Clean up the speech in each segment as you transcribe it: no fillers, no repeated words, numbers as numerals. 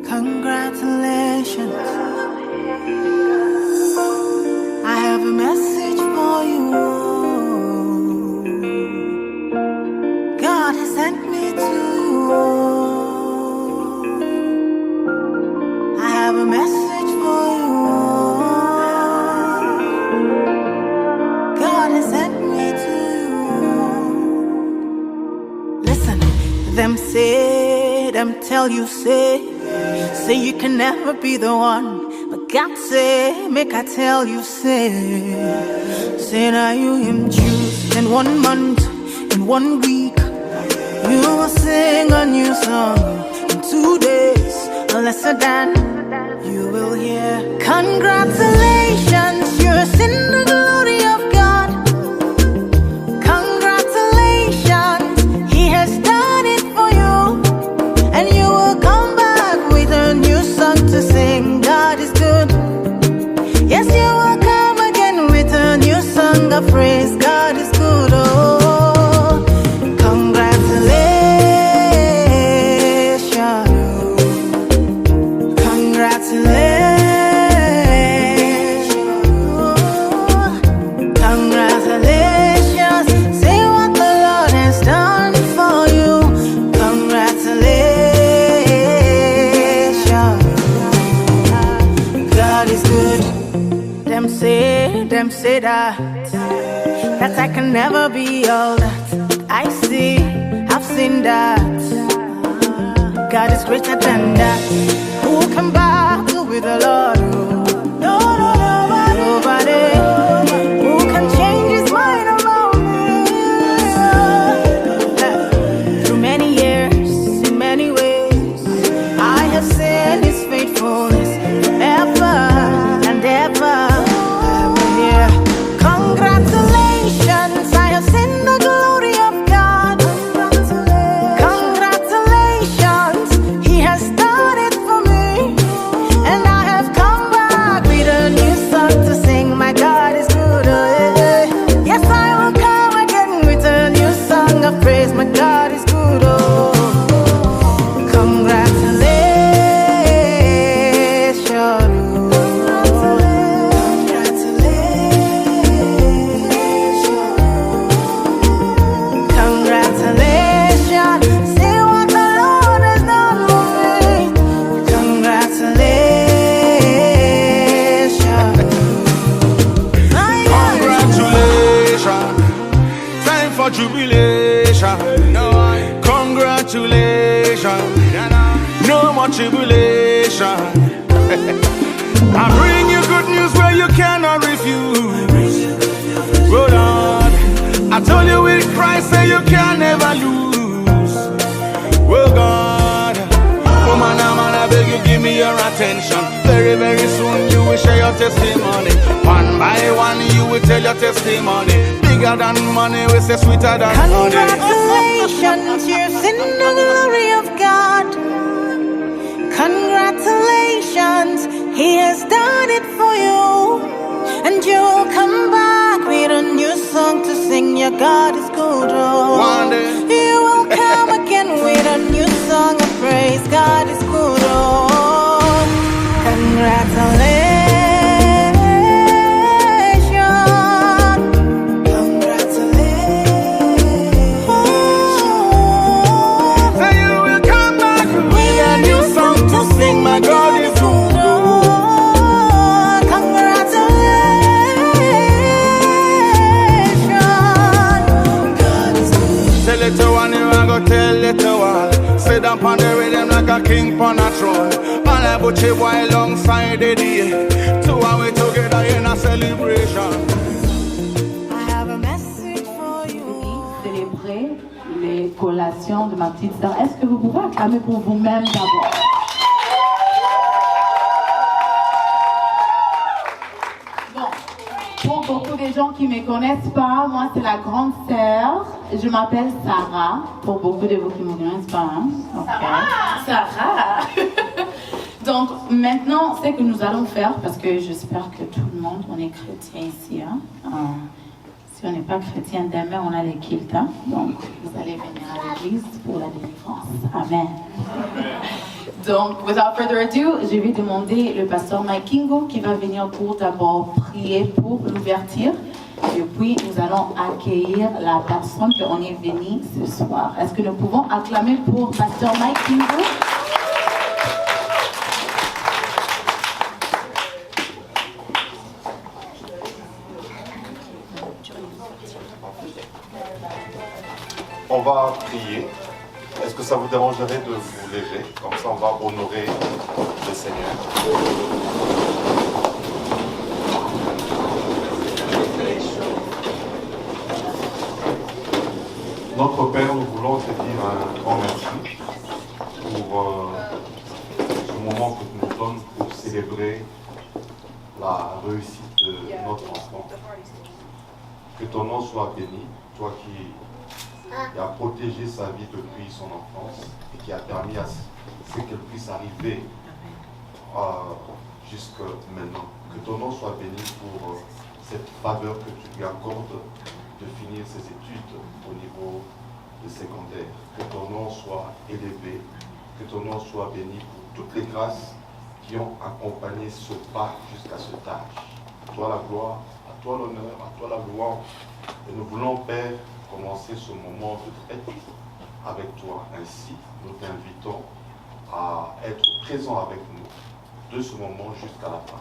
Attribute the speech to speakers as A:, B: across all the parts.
A: Congratulations. I have a message for you. God has sent me to you. I have a message for you. God has sent me to you. Listen, them say, them tell you, say you can never be the one. But God say, make I tell you, say now you him choose. In 1 month, in 1 week, you will sing a new song. In 2 days, a lesser than you will hear. Congratulations, you're in the glory of God. Congratulations, He has done it for you. And you will come back with a new song to sing. God is good. Yes, you will come again with a new song of praise. God is good. Oh, congratulations. Congratulations. Congratulations. Say what the Lord has done for you. Congratulations. God is good. Them say that I can never be all that I see. I've seen that God is greater than that. Who can battle with the Lord? No, nobody. Who can change His mind around me? Through many years, in many ways, I have seen His faithfulness ever and ever. Congratulations, I have seen the glory of God. Congratulations, He has done it for me. And I have come back with a new song to sing. My God is good. Yes, I will come again with a new song of praise. My God is good. Oh, congratulations.
B: Jubilation, congratulations, no more tribulation. I bring you good news where you cannot refuse. Oh Lord, I told you with Christ say you can never lose. Oh God, oh man, I beg you give me your attention. Very, very soon you will share your testimony. One by one you will tell your testimony. Bigger than money, we say sweeter than honey.
A: Congratulations, you're in the glory of God. Congratulations, He has done it for you. And you'll come back with a new song to sing. Your God is good. Oh,
B: one day
A: you will come again with a new song of praise. God is good. Oh, congratulations.
B: My God is good.
A: Congratulations.
B: Tell it to one, you are gonna tell it to all. Sit down on the rhythm like a king on a throne. And I put you boy alongside the day. Two and we together in a celebration.
A: I have a message for you.
C: Célébrer les collations de ma petite sœur. Est-ce que vous pouvez acclamer pour vous-même d'abord? Pour beaucoup de gens qui ne me connaissent pas, moi c'est la grande sœur. Je m'appelle Sarah. Pour beaucoup de vous qui ne me connaissent pas. Hein? Okay. Sarah. Donc maintenant, ce que nous allons faire, parce que j'espère que tout le monde, on est chrétien ici. Hein? Si on n'est pas chrétien, demain on a les kilts. Hein? Donc vous allez venir à l'église pour la délivrance. Amen. Donc, without further ado, je vais demander le pasteur Mike Kingo qui va venir pour d'abord prier pour l'ouverture. Et puis, nous allons accueillir la personne qu'on est venu ce soir. Est-ce que nous pouvons acclamer pour pasteur Mike Kingo?
D: On va prier. Est-ce que ça vous dérangerait de vous lever? Comme ça, on va honorer le Seigneur. Notre Père, nous voulons te dire un grand merci pour ce moment que tu nous donnes pour célébrer la réussite de notre enfant. Que ton nom soit béni, toi qui a protégé sa vie depuis son enfance et qui a permis à ce qu'elle puisse arriver jusque maintenant. Que ton nom soit béni pour cette faveur que tu lui accordes de finir ses études au niveau de secondaire. Que ton nom soit élevé, que ton nom soit béni pour toutes les grâces qui ont accompagné ce pas jusqu'à cet âge. À toi la gloire, à toi l'honneur, à toi la louange. Et nous voulons, Père, commencer ce moment de traite avec toi. Ainsi, nous t'invitons à être présent avec nous de ce moment jusqu'à la fin.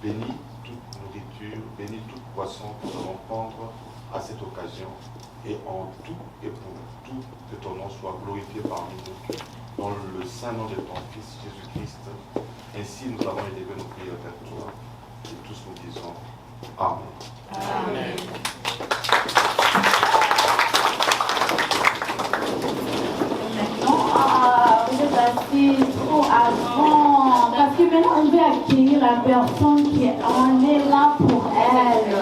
D: Bénis toute nourriture, bénis toute boisson que nous allons prendre à cette occasion. Et en tout et pour tout, que ton nom soit glorifié parmi nous. Dans le saint nom de ton Fils Jésus-Christ. Ainsi, nous avons élevé nos prières vers toi. Et tous nous disons Amen. Amen.
C: Vous êtes assis trop avant. Parce que maintenant, on va accueillir la personne qui en est là pour elle.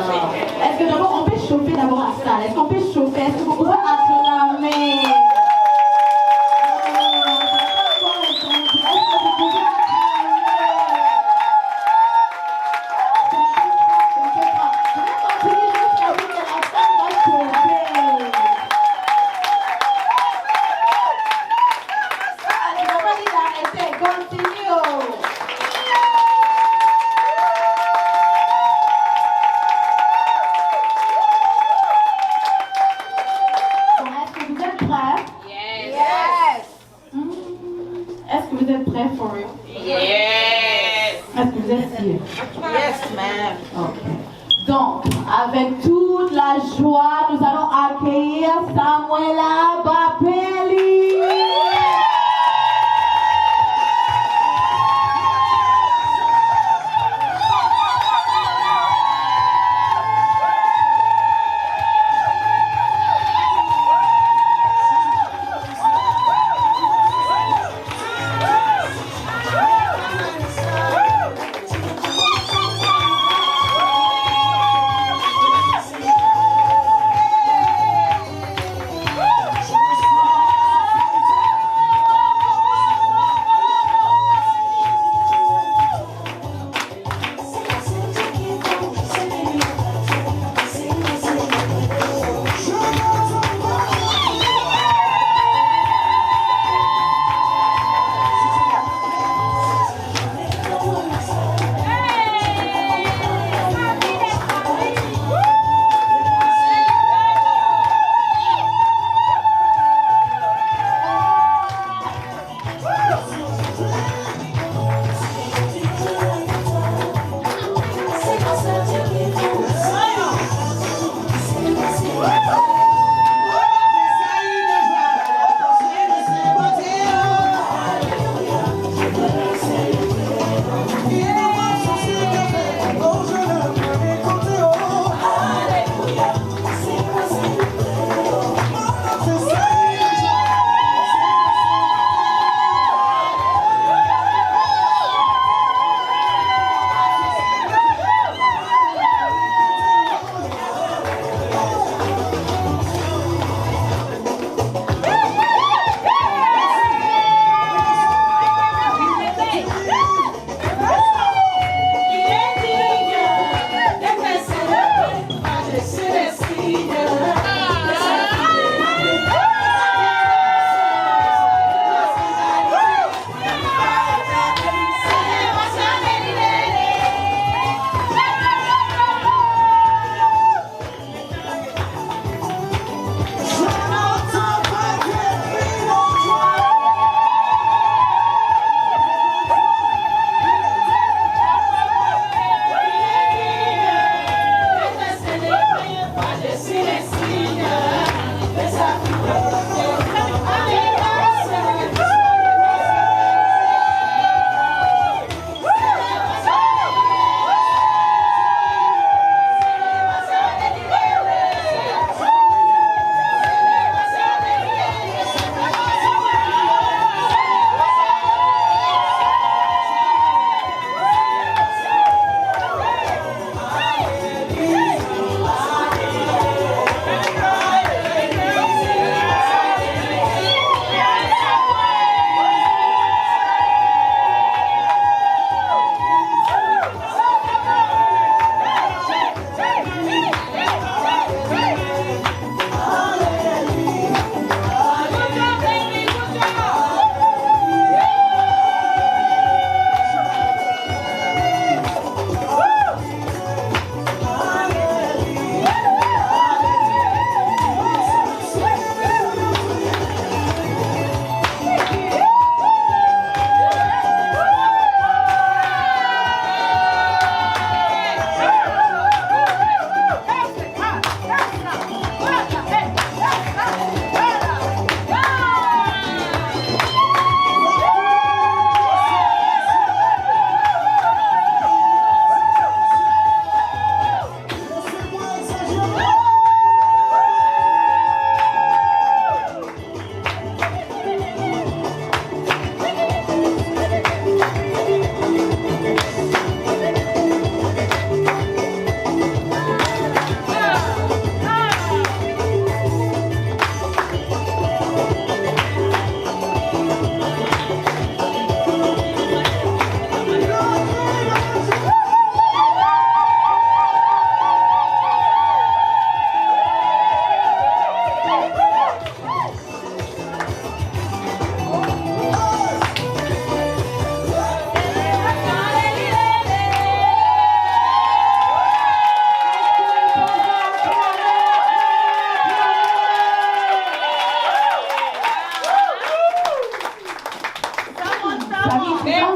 C: Est-ce que d'abord, on peut chauffer d'abord la salle? Est-ce qu'on peut chauffer? Est-ce que vous pouvez acclamer?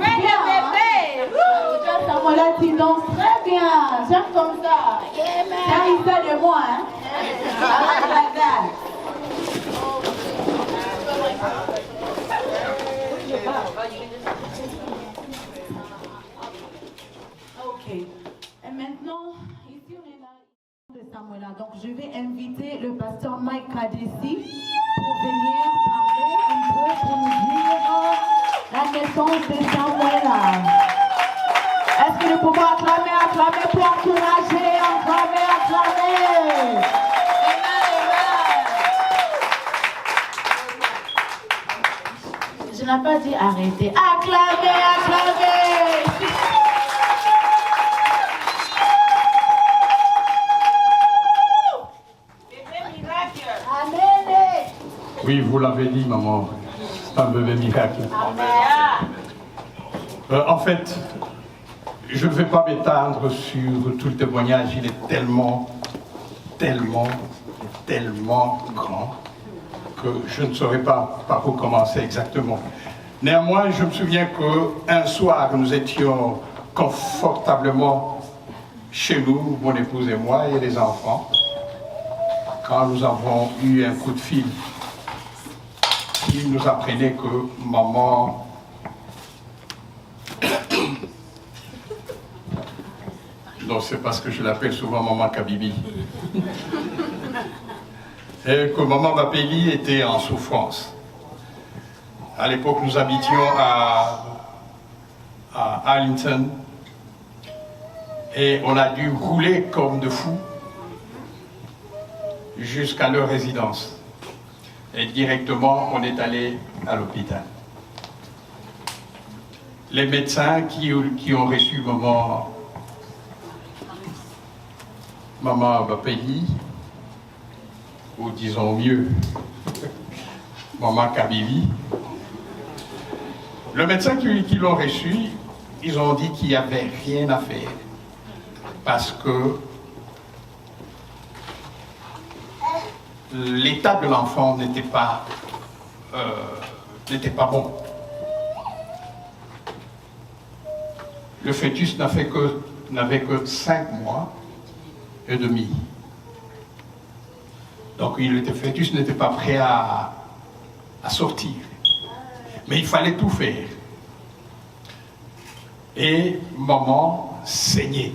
C: danse bien. Samuela, tu danses très bien. J'aime comme ça. Ça arrive ça de moi, hein. I like that. Ok. Et maintenant, ici on est là de Samuela. Donc je vais inviter le pasteur Mike Kadesi pour venir parler un peu pour nous dire la naissance de Samuela. Est-ce que nous pouvons acclamer pour encourager, acclamer. Je n'ai pas dit arrêter. Acclamer.
E: Oui, vous l'avez dit, maman. C'est un bébé miracle. En fait, je ne vais pas m'étendre sur tout le témoignage. Il est tellement grand que je ne saurais pas par où commencer exactement. Néanmoins, je me souviens qu'un soir, nous étions confortablement chez nous, mon épouse et moi, et les enfants, quand nous avons eu un coup de fil qui nous apprenait que maman non, c'est parce que je l'appelle souvent maman Kabibi. Et que maman Bapeli était en souffrance. À l'époque, nous habitions à Arlington et on a dû rouler comme de fous jusqu'à leur résidence. Et directement, on est allé à l'hôpital. Les médecins qui ont reçu maman Bapeli, ou disons mieux, maman Kabibi, le médecin qui l'ont reçu, ils ont dit qu'il n'y avait rien à faire parce que l'état de l'enfant n'était pas bon. Le fœtus n'avait que 5 mois et demi. Donc le fœtus n'était pas prêt à sortir. Mais il fallait tout faire. Et maman saignait.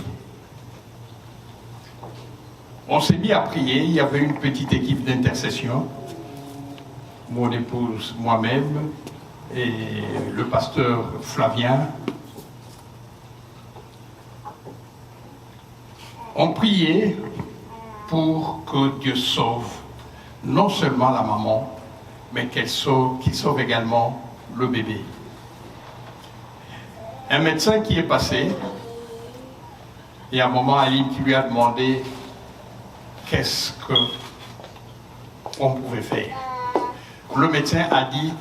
E: On s'est mis à prier, il y avait une petite équipe d'intercession, mon épouse, moi-même et le pasteur Flavien. On priait pour que Dieu sauve non seulement la maman, mais qu'il sauve également le bébé. Un médecin qui est passé, et à un moment, Aline qui lui a demandé qu'est-ce qu'on pouvait faire. Le médecin a dit,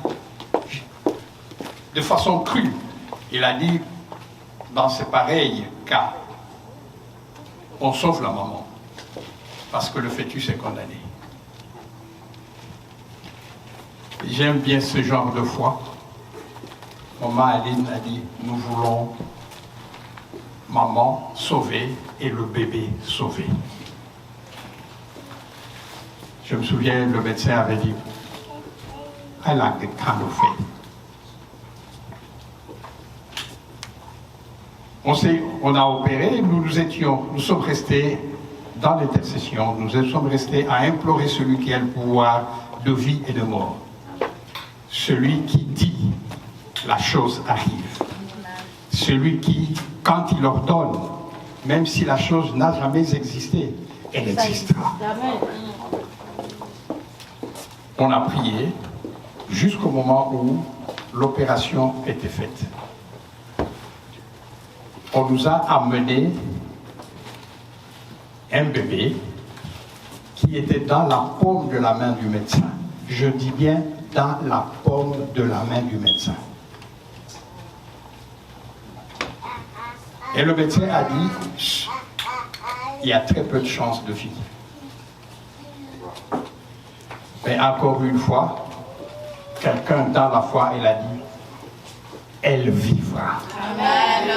E: de façon crue, il a dit, dans ces pareils cas, on sauve la maman, parce que le fœtus est condamné. J'aime bien ce genre de foi. Maman Aline a dit, nous voulons maman sauvée et le bébé sauvé. Je me souviens, le médecin avait dit, I like the kind of faith. On a opéré, nous sommes restés dans l'intercession, nous sommes restés à implorer celui qui a le pouvoir de vie et de mort. Celui qui dit, la chose arrive. Celui qui, quand il ordonne, même si la chose n'a jamais existé, elle existera. On a prié jusqu'au moment où l'opération était faite. On nous a amené un bébé qui était dans la paume de la main du médecin. Je dis bien dans la paume de la main du médecin. Et le médecin a dit, il y a très peu de chances de vie. Mais encore une fois, quelqu'un dans la foi, il a dit, elle vivra. fera.
C: Amen.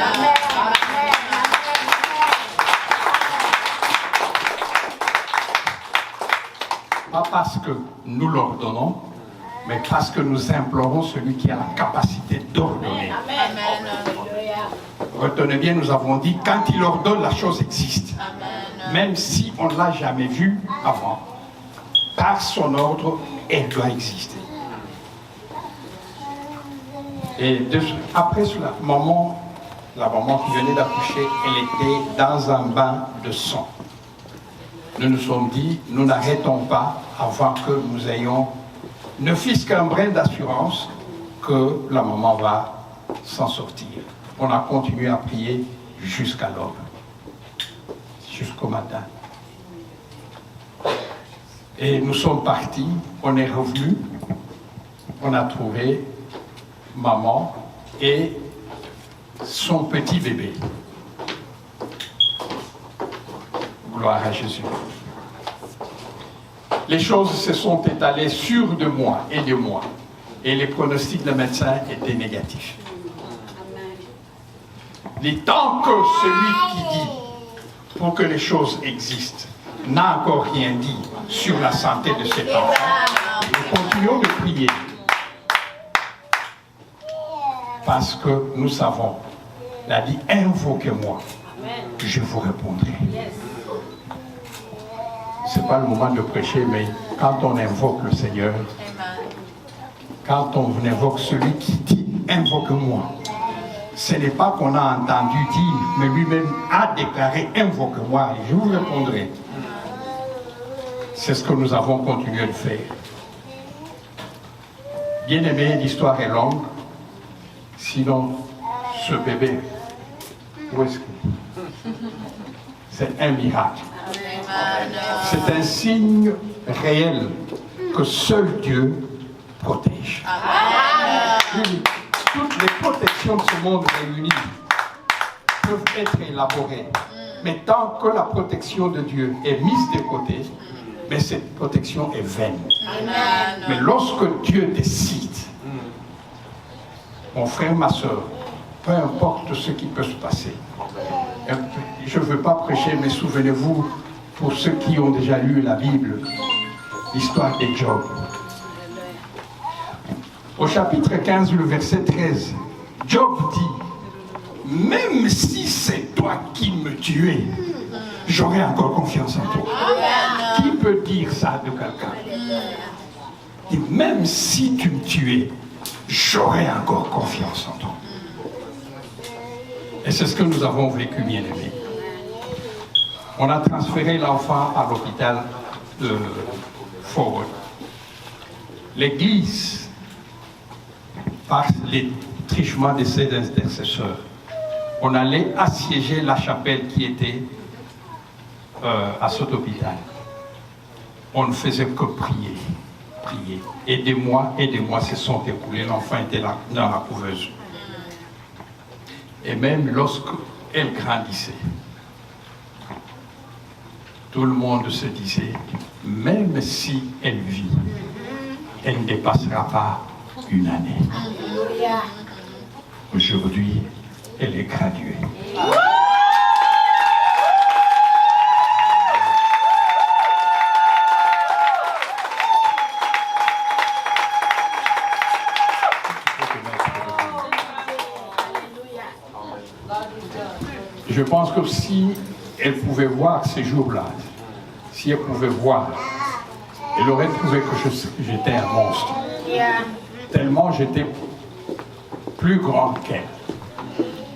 E: Pas parce que nous l'ordonnons, mais parce que nous implorons celui qui a la capacité d'ordonner. Retenez bien, nous avons dit, quand il ordonne, la chose existe. Même si on ne l'a jamais vue avant. Par son ordre, elle doit exister. Et après, la maman qui venait d'accoucher, elle était dans un bain de sang. Nous nous sommes dit, nous n'arrêtons pas avant que nous ayons, ne fût-ce qu'un brin d'assurance, que la maman va s'en sortir. On a continué à prier jusqu'à l'aube, jusqu'au matin. Et nous sommes partis, on est revenus, on a trouvé maman et son petit bébé. Gloire à Jésus. Les choses se sont étalées sur 2 mois et 2 mois. Et les pronostics de médecin étaient négatifs. Et tant que celui qui dit pour que les choses existent n'a encore rien dit sur la santé de cet enfant, nous continuons de prier. Parce que nous savons, il a dit, invoquez-moi, je vous répondrai. Ce n'est pas le moment de prêcher, mais quand on invoque le Seigneur, quand on invoque celui qui dit, invoque-moi, ce n'est pas qu'on a entendu dire, mais lui-même a déclaré, invoque-moi et je vous répondrai. C'est ce que nous avons continué de faire. Bien aimé, l'histoire est longue. Sinon, ce bébé, où est-ce que... C'est un miracle. C'est un signe réel que seul Dieu protège. Toutes les protections de ce monde réunies peuvent être élaborées. Mais tant que la protection de Dieu est mise de côté, mais cette protection est vaine. Mais lorsque Dieu décide, mon frère, ma soeur, peu importe ce qui peut se passer. Je ne veux pas prêcher, mais souvenez-vous, pour ceux qui ont déjà lu la Bible, l'histoire de Job. Au chapitre 15, le verset 13, Job dit, même si c'est toi qui me tuais, j'aurai encore confiance en toi. Qui peut dire ça de quelqu'un? Et même si tu me tuais, j'aurai encore confiance en toi. Et c'est ce que nous avons vécu, bien aimés. On a transféré l'enfant à l'hôpital de Forward. L'Église, par les trichements de ses intercesseurs, on allait assiéger la chapelle qui était à cet hôpital. On ne faisait que prier, prier. Et des mois se sont écoulés. L'enfant était là, dans la couveuse. Et même lorsqu'elle grandissait, tout le monde se disait, même si elle vit, elle ne dépassera pas 1 année. Aujourd'hui, elle est graduée. Je pense que si elle pouvait voir ces jours-là, si elle pouvait voir, elle aurait trouvé que j'étais un monstre. Tellement j'étais plus grand qu'elle.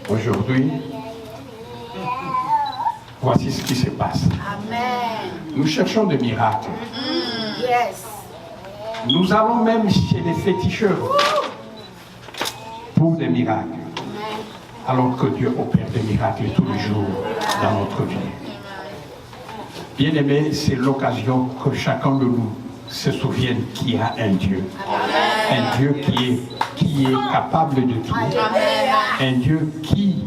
E: Aujourd'hui, voici ce qui se passe. Nous cherchons des miracles. Nous allons même chez les féticheurs pour des miracles. Alors que Dieu opère des miracles tous les jours dans notre vie. Bien-aimés, c'est l'occasion que chacun de nous se souvienne qu'il y a un Dieu. Un Dieu qui est capable de tout. Un Dieu qui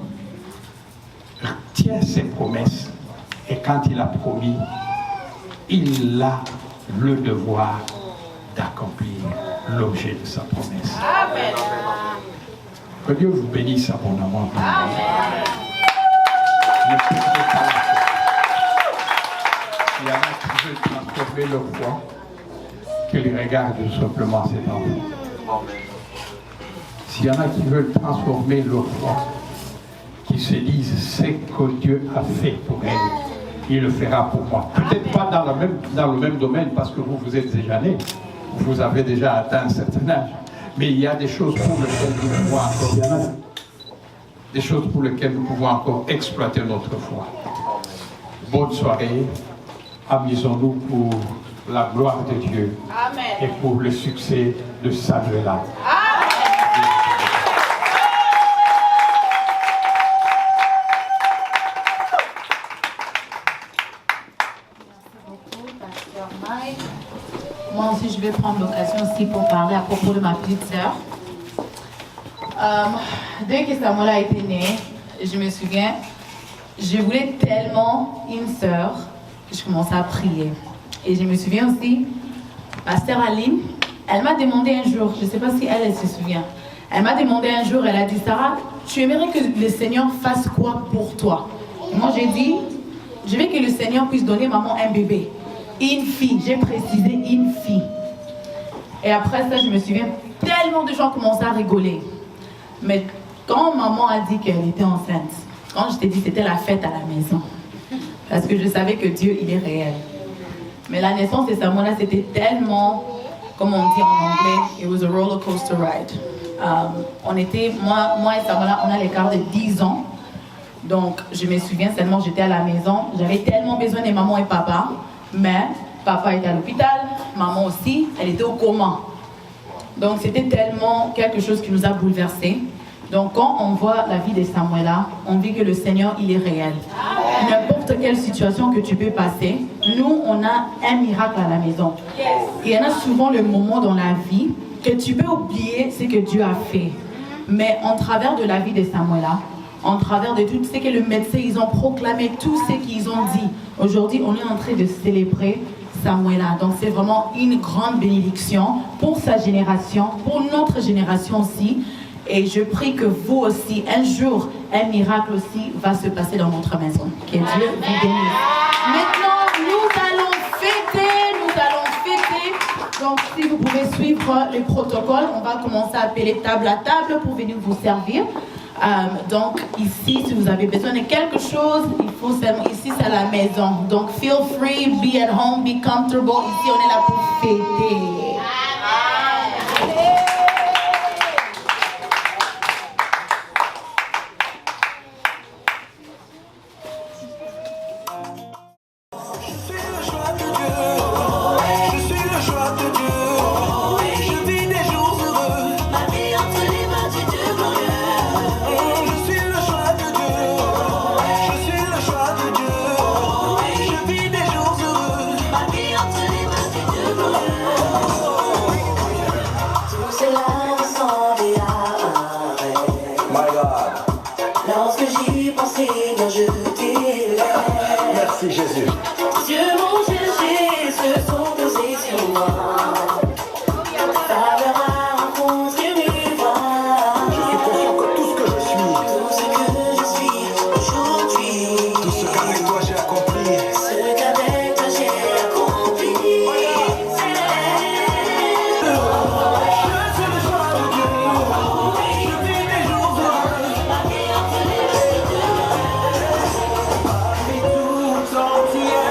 E: tient ses promesses. Et quand il a promis, il a le devoir d'accomplir l'objet de sa promesse. Que Dieu vous bénisse abondamment. Ne perdez pas la foi. Il y en a qui veulent transformer leur foi, qu'ils regardent simplement cet enfant. S'il y en a qui veulent transformer leur foi, qui se disent ce que Dieu a fait pour elle, il le fera pour moi. Peut-être pas dans le même domaine, parce que vous êtes déjà né, vous avez déjà atteint un certain âge, mais il y a des choses pour lesquelles nous pouvons encore, des choses pour lesquelles nous pouvons encore exploiter notre foi. Bonne soirée, amusons-nous pour la gloire de Dieu. Amen. Et pour le succès de Samuela.
C: Moi aussi, je vais prendre l'occasion aussi pour parler à propos de ma petite sœur. Dès que Samuela a été née, je me souviens, je voulais tellement une sœur que je commençais à prier. Et je me souviens aussi, ma sœur Aline, elle m'a demandé un jour, je ne sais pas si elle se souvient, elle m'a demandé un jour, elle a dit, Sarah, tu aimerais que le Seigneur fasse quoi pour toi? Et moi j'ai dit, je veux que le Seigneur puisse donner maman un bébé. Une fille, j'ai précisé une fille. Et après ça, je me souviens, tellement de gens commençaient à rigoler. Mais quand maman a dit qu'elle était enceinte, quand je t'ai dit c'était la fête à la maison, parce que je savais que Dieu, il est réel. Mais la naissance de Samuela, c'était tellement, comme on dit en anglais, it was a roller coaster ride. Moi et Samuela, on a l'écart de 10 ans. Donc, je me souviens seulement, j'étais à la maison, j'avais tellement besoin de maman et papa. Mais papa était à l'hôpital, maman aussi, elle était au coma. Donc c'était tellement quelque chose qui nous a bouleversés. Donc quand on voit la vie de Samuela, on vit que le Seigneur, il est réel. N'importe quelle situation que tu peux passer, nous, on a un miracle à la maison. Et il y en a souvent le moment dans la vie que tu peux oublier ce que Dieu a fait. Mais en travers de la vie de Samuela, en travers de tout ce que le médecin, ils ont proclamé, tout ce qu'ils ont dit. Aujourd'hui, on est en train de célébrer Samuela. Donc, c'est vraiment une grande bénédiction pour sa génération, pour notre génération aussi. Et je prie que vous aussi, un jour, un miracle aussi va se passer dans notre maison. Que Dieu vous bénisse. Maintenant, nous allons fêter. Donc, si vous pouvez suivre le protocole, on va commencer à appeler table à table pour venir vous servir. Donc ici, si vous avez besoin de quelque chose, il faut seulement, ici c'est la maison. Donc feel free, be at home, be comfortable. Ici on est là pour fêter.
F: Merci Jésus.
G: Dieu mon Jésus se sont posés sur moi. Ça leur a rencontré mes voix.
F: Je suis conscient que tout ce que je suis
G: aujourd'hui,
F: tout ce qu'avec toi j'ai accompli,
G: Tout entière.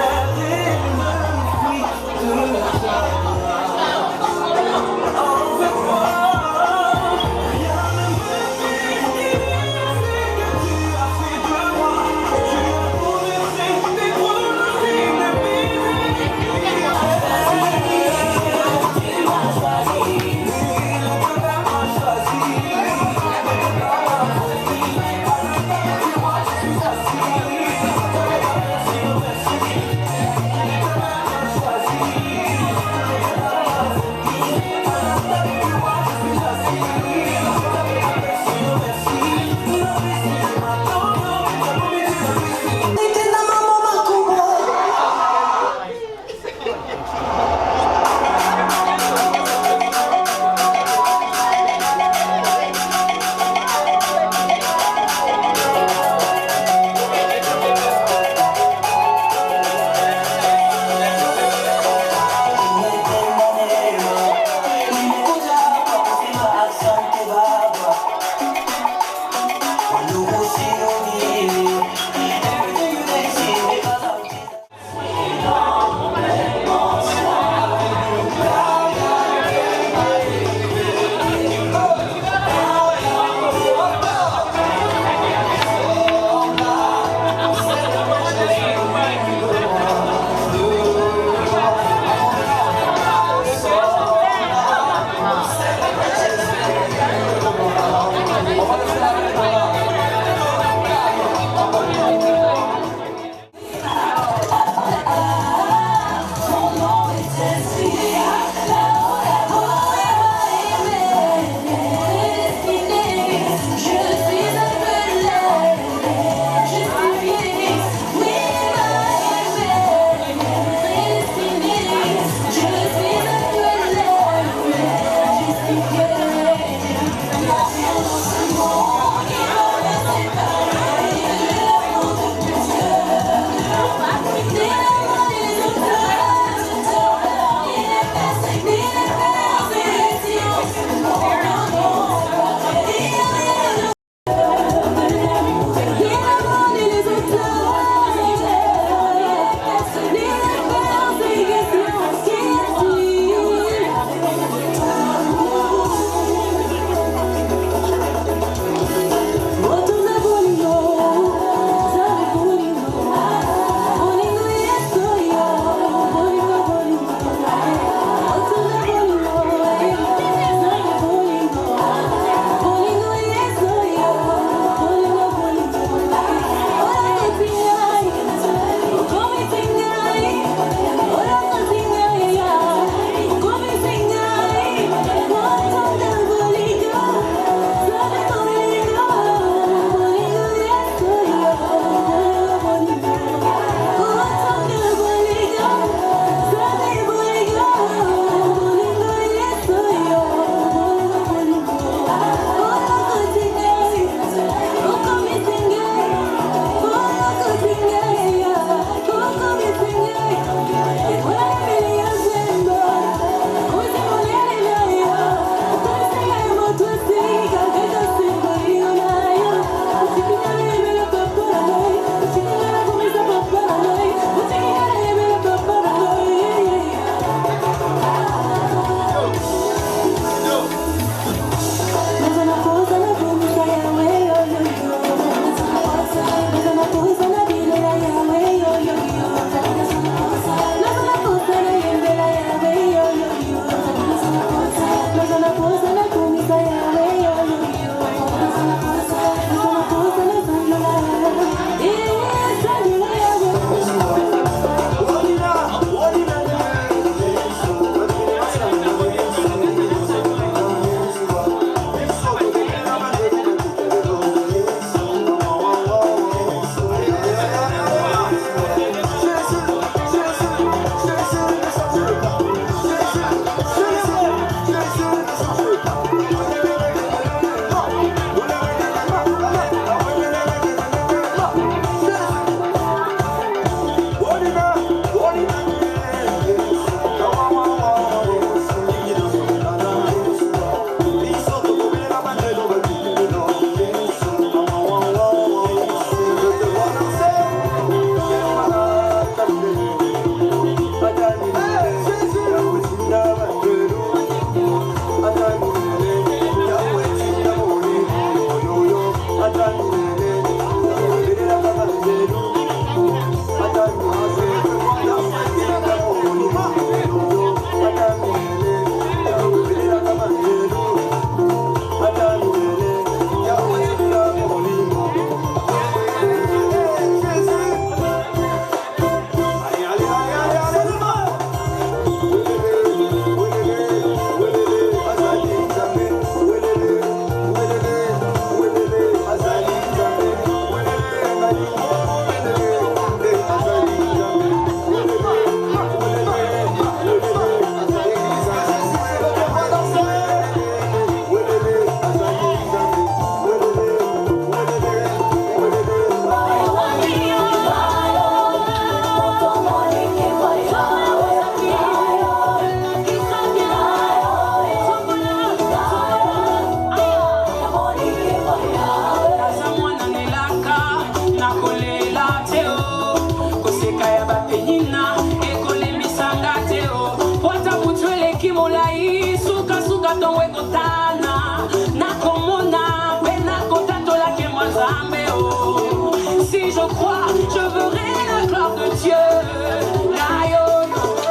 G: je crois, je verrai la gloire de Dieu. Aïe,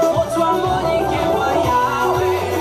G: pour toi, Monique et moi, Yahweh.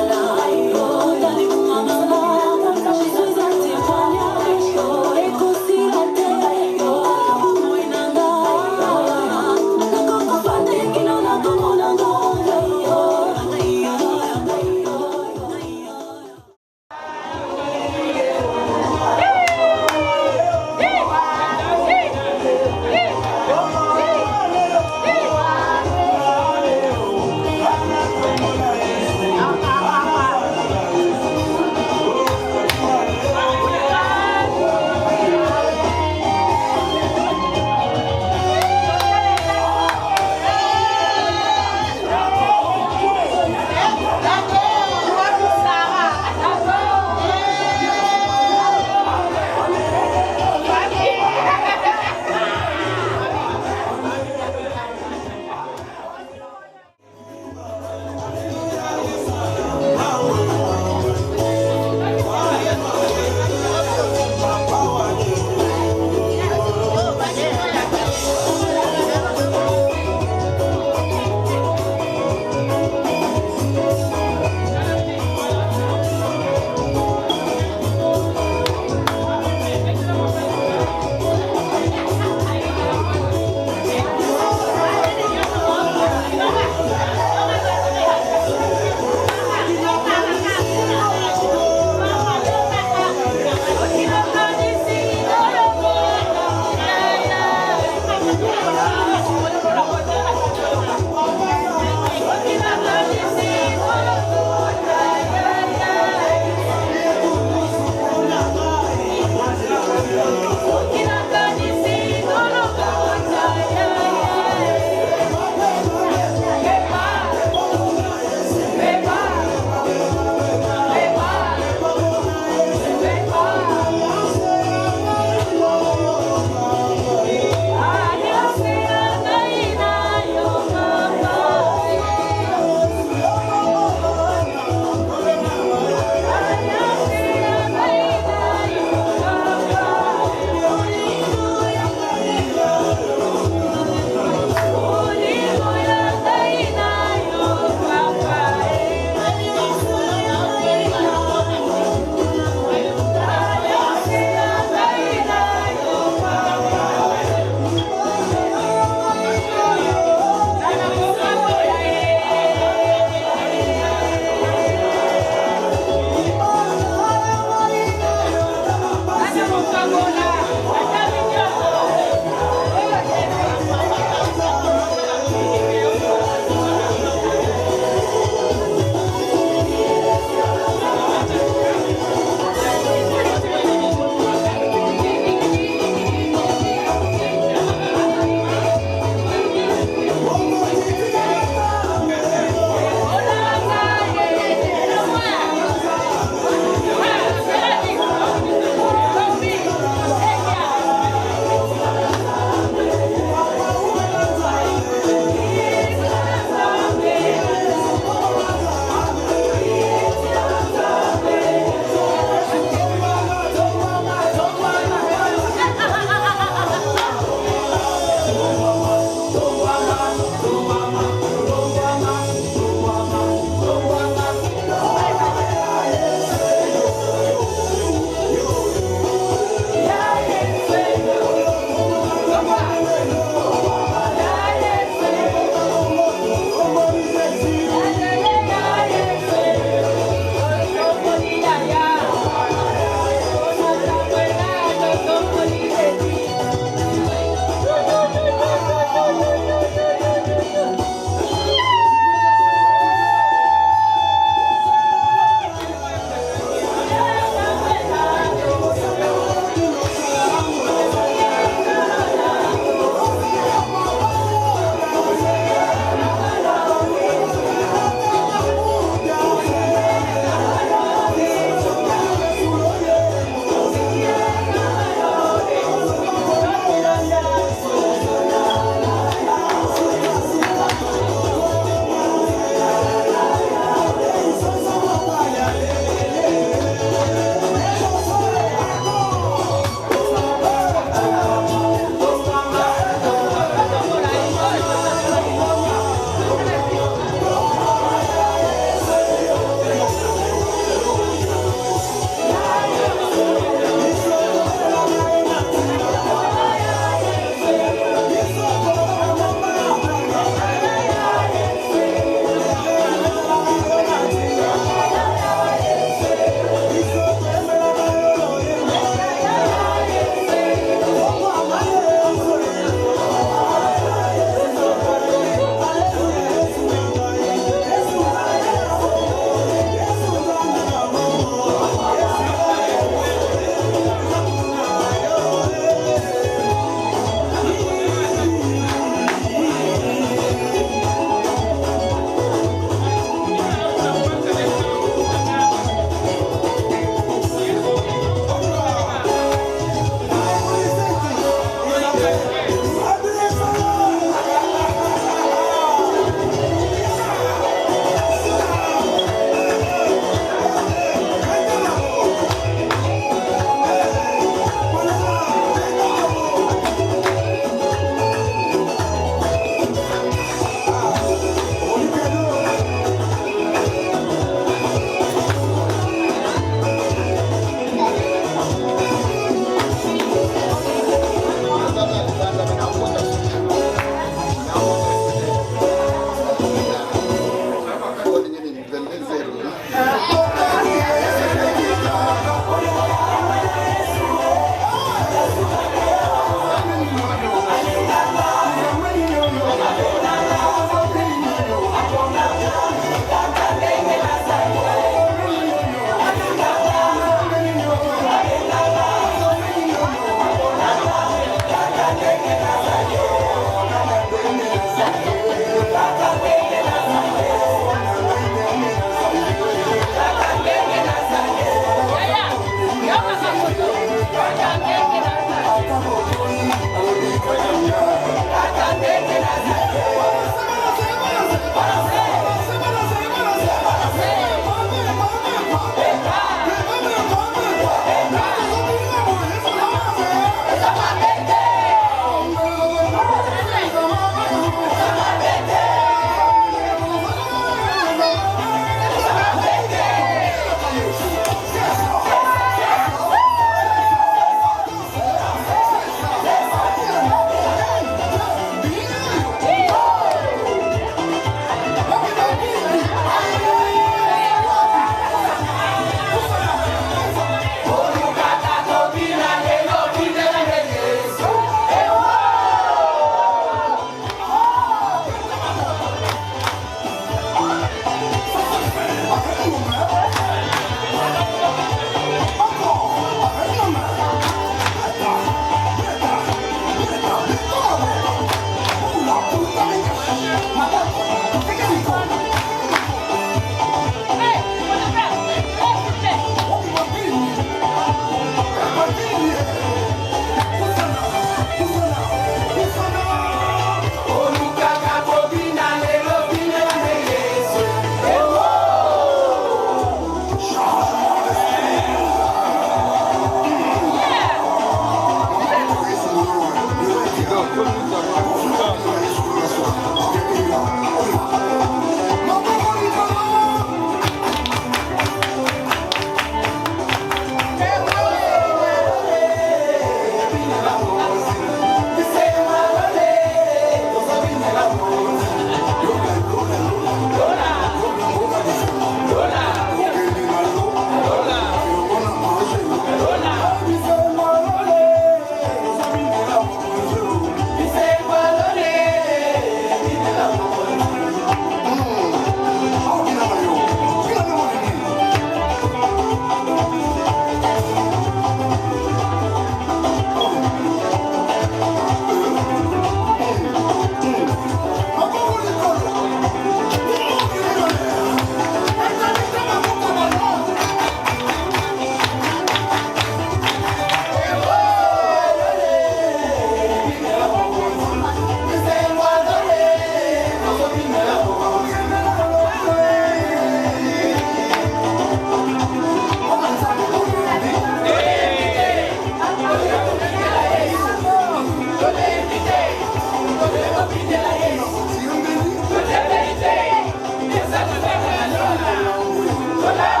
G: Voilà.